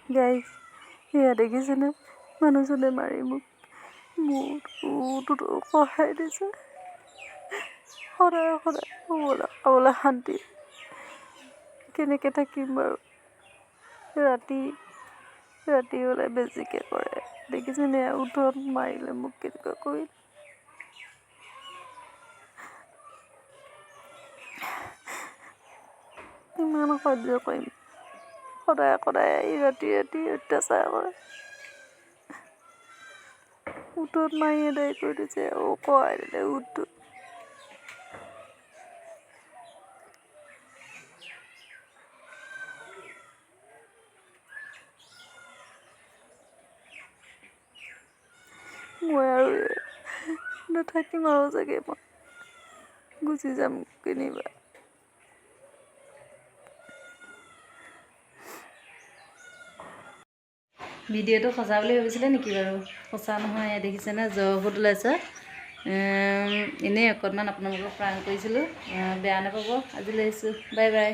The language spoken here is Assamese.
গাইজ সেয়া দেখিছেনে মানুহজনে মাৰি মোক মূৰটো কঢ়াই দিছে। সদায় খাবলৈ শান্তি কেনেকৈ থাকিম বাৰু। ৰাতি হ'লে বেছিকৈ কৰে। দেখিছেনে উঠত মাৰিলে মোক কেনেকুৱা কৰি। কিমান সহ্য কৰিম। সদায় ৰাতি অত্যাচাৰ কৰে। উঠত মাৰি এদাই কৰি দিছে কৰাই দিলে উঠটো। মই আৰু নাথাকিম আৰু চাগে, মই গুচি যাম কেনিবা। ভিডিঅ'টো সঁচা বুলি ভাবিছিলে নেকি বাৰু? সঁচা নহয়। দেখিছেনে জ্বৰ ঔষধ ওলাইছে। এনেই অকণমান আপোনালোকক প্ৰাং কৰিছিলোঁ, বেয়া নাপাব। আজিলৈ আহিছোঁ, বাই বাই।